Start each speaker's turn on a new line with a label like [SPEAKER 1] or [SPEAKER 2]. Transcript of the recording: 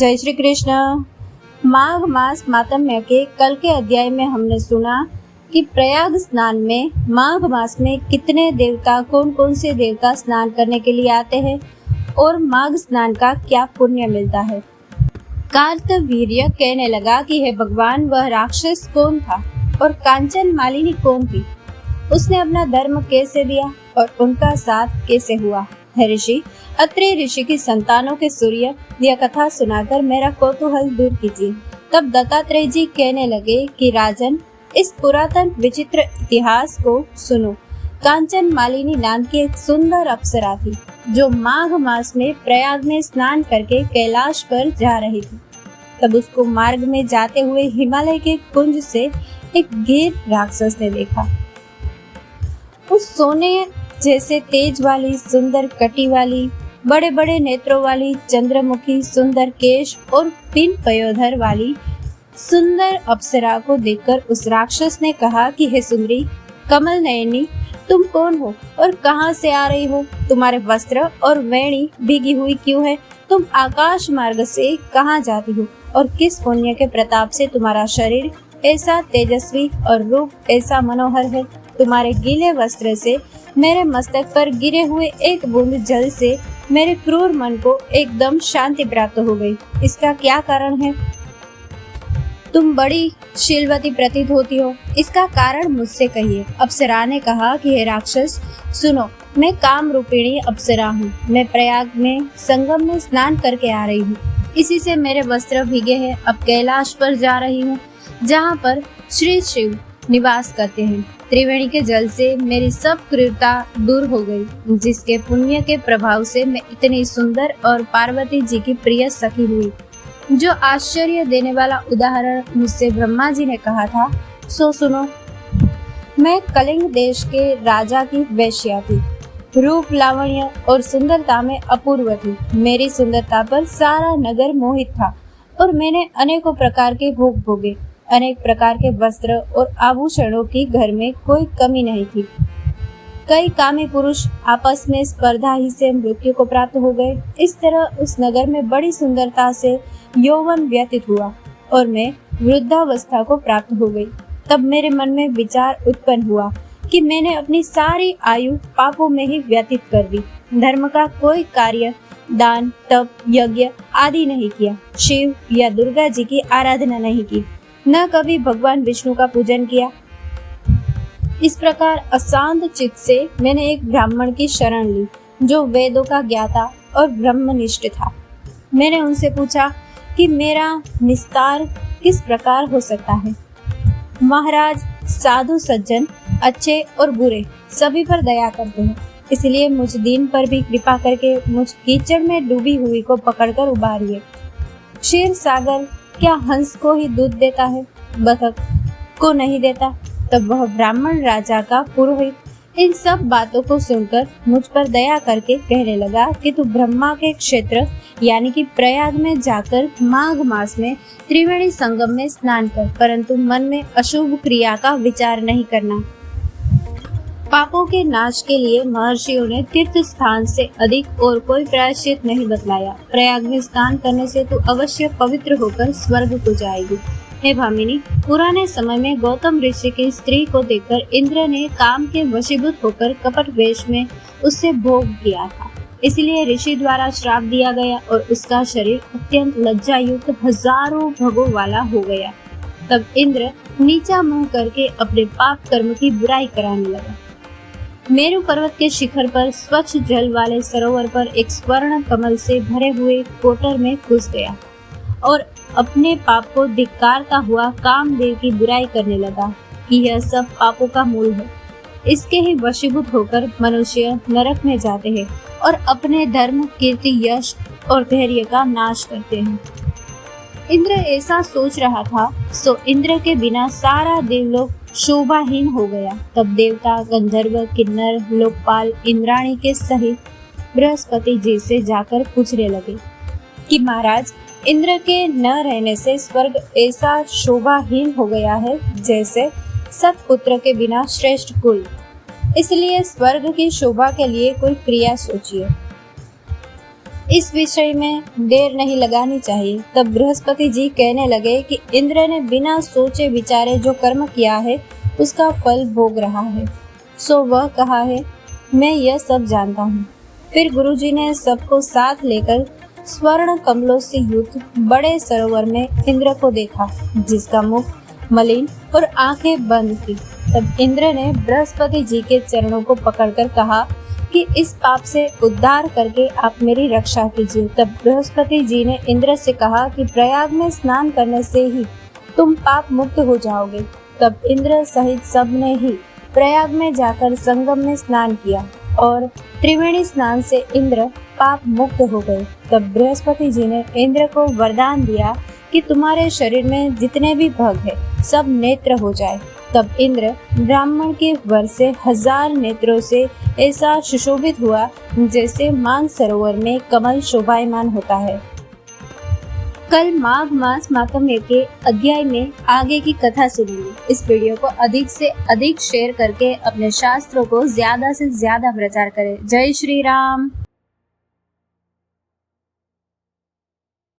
[SPEAKER 1] जय श्री कृष्ण। माघ मास मातम्य के कल के अध्याय में हमने सुना कि प्रयाग स्नान में माघ मास में कितने देवता, कौन कौन से देवता स्नान करने के लिए आते हैं और माघ स्नान का क्या पुण्य मिलता है। कार्तवीर्य कहने लगा कि हे भगवान, वह राक्षस कौन था और कांचन मालिनी कौन थी, उसने अपना धर्म कैसे दिया और उनका साथ कैसे हुआ। हे ऋषि, अत्रि ऋषि की संतानों के सूर्य, यह कथा सुनाकर मेरा कौतूहल दूर कीजिए। तब दत्तात्रेय जी कहने लगे कि राजन, इस पुरातन विचित्र इतिहास को सुनो। कांचन मालिनी नाम की एक सुंदर अप्सरा थी जो माघ मास में प्रयाग में स्नान करके कैलाश पर जा रही थी। तब उसको मार्ग में जाते हुए हिमालय के कुंज से एक गिर राक्षस ने देखा। उस सोने जैसे तेज वाली, सुंदर कटी वाली, बड़े बड़े नेत्रों वाली, चंद्रमुखी, सुंदर केश और पिन पयोधर वाली सुंदर अप्सरा को देखकर उस राक्षस ने कहा कि हे सुंदरी, कमल नयनी, तुम कौन हो और कहां से आ रही हो? तुम्हारे वस्त्र और वेणी भीगी हुई क्यों है? तुम आकाश मार्ग से कहां जाती हो और किस पुण्य के प्रताप से तुम्हारा शरीर ऐसा तेजस्वी और रूप ऐसा मनोहर है? तुम्हारे गीले वस्त्र से मेरे मस्तक पर गिरे हुए एक बूंद जल से मेरे क्रूर मन को एकदम शांति प्राप्त हो गई। इसका क्या कारण है? तुम बड़ी शीलवती प्रतीत होती हो, इसका कारण मुझसे कहिए। अप्सरा ने कहा कि हे राक्षस, सुनो, मैं काम रूपिणी अप्सरा हूँ। मैं प्रयाग में संगम में स्नान करके आ रही हूँ। इसी से मेरे वस्त्र भीगे हैं। अब कैलाश पर जा रही हूँ, जहाँ पर श्री शिव निवास करते हैं। त्रिवेणी के जल से मेरी सब क्रूरता दूर हो गई, जिसके पुण्य के प्रभाव से मैं इतनी सुंदर और पार्वती जी की प्रिय सखी हुई। जो आश्चर्य देने वाला उदाहरण मुझसे ब्रह्मा जी ने कहा था, सो सुनो। मैं कलिंग देश के राजा की वेश्या थी। रूप, लावण्य और सुंदरता में अपूर्व थी। मेरी सुंदरता पर सारा नगर मोहित था और मैंने अनेकों प्रकार के भोग भोगे। अनेक प्रकार के वस्त्र और आभूषणों की घर में कोई कमी नहीं थी। कई कामी पुरुष आपस में स्पर्धा ही से मृत्यु को प्राप्त हो गए। इस तरह उस नगर में बड़ी सुंदरता से यौवन व्यतीत हुआ और मैं वृद्धावस्था को प्राप्त हो गई। तब मेरे मन में विचार उत्पन्न हुआ कि मैंने अपनी सारी आयु पापों में ही व्यतीत कर दी। धर्म का कोई कार्य, दान, तप, यज्ञ आदि नहीं किया। शिव या दुर्गा जी की आराधना नहीं की, न कभी भगवान विष्णु का पूजन किया। इस प्रकार अशांत चित्त से मैंने एक ब्राह्मण की शरण ली, जो वेदों का ज्ञाता और ब्रह्मनिष्ठ था। मैंने उनसे पूछा कि मेरा निस्तार किस प्रकार हो सकता है। महाराज, साधु सज्जन, अच्छे और बुरे सभी पर दया करते हैं, इसलिए मुझ दीन पर भी कृपा करके मुझ कीचड़ में डूबी हुई को पकड़कर उबारिए। क्षीर सागर क्या हंस को ही दूध देता है, बतख को नहीं देता? तब वह ब्राह्मण राजा का पुरोहित इन सब बातों को सुनकर मुझ पर दया करके कहने लगा कि तू ब्रह्मा के क्षेत्र यानी कि प्रयाग में जाकर माघ मास में त्रिवेणी संगम में स्नान कर, परंतु मन में अशुभ क्रिया का विचार नहीं करना। पापों के नाश के लिए महर्षियों ने तीर्थ स्थान से अधिक और कोई प्रायश्चित नहीं बतलाया। प्रयाग में स्नान करने से तू अवश्य पवित्र होकर स्वर्ग को जाएगी। हे भामिनी, पुराने समय में गौतम ऋषि की स्त्री को देखकर इंद्र ने काम के वशीभूत होकर कपट वेश में उससे भोग किया था। इसलिए ऋषि द्वारा श्राप दिया गया और उसका शरीर अत्यंत लज्जा युक्त हजारों भगों वाला हो गया। तब इंद्र नीचा मुंह करके अपने पाप कर्म की बुराई कराने लगा। मेरु पर्वत के शिखर पर स्वच्छ जल वाले सरोवर पर एक स्वर्ण कमल से भरे हुए कोटर में घुस गया और अपने पाप को धिक्कारता हुआ कामदेव की बुराई करने लगा कि यह सब पापों का मूल है। इसके ही वशीभूत होकर मनुष्य नरक में जाते हैं और अपने धर्म, कीर्ति, यश और धैर्य का नाश करते हैं। इंद्र ऐसा सोच रहा था, सो इंद्र के बिना सारा देवलोक शोभाहीन हो गया। तब देवता, गंधर्व, किन्नर, लोकपाल, इंद्राणी के सहित बृहस्पति जी से जाकर पूछने लगे कि महाराज, इंद्र के न रहने से स्वर्ग ऐसा शोभाहीन हो गया है जैसे सतपुत्र के बिना श्रेष्ठ कुल। इसलिए स्वर्ग की शोभा के लिए कोई क्रिया सोचिए। इस विषय में देर नहीं लगानी चाहिए। तब बृहस्पति जी कहने लगे कि इंद्र ने बिना सोचे विचारे जो कर्म किया है उसका फल भोग रहा है। सो वह कहा है, मैं यह सब जानता हूँ। फिर गुरुजी ने सबको साथ लेकर स्वर्ण कमलों से युक्त बड़े सरोवर में इंद्र को देखा, जिसका मुख मलिन और आंखें बंद थी। तब इंद्र ने बृहस्पति जी के चरणों को पकड़कर कहा कि इस पाप से उद्धार करके आप मेरी रक्षा कीजिए। तब बृहस्पति जी ने इंद्र से कहा कि प्रयाग में स्नान करने से ही तुम पाप मुक्त हो जाओगे। तब इंद्र सहित सब ने ही प्रयाग में जाकर संगम में स्नान किया और त्रिवेणी स्नान से इंद्र पाप मुक्त हो गए। तब बृहस्पति जी ने इंद्र को वरदान दिया कि तुम्हारे शरीर में जितने भी भग है सब नेत्र हो जाए। तब इंद्र ब्राह्मण के वर से 1000 नेत्रों से ऐसा सुशोभित हुआ जैसे मान सरोवर में कमल शोभायमान होता है। कल माघ मास मातम्य के अध्याय में आगे की कथा सुनेंगे। इस वीडियो को अधिक से अधिक शेयर करके अपने शास्त्रों को ज्यादा से ज्यादा प्रचार करें। जय श्री राम।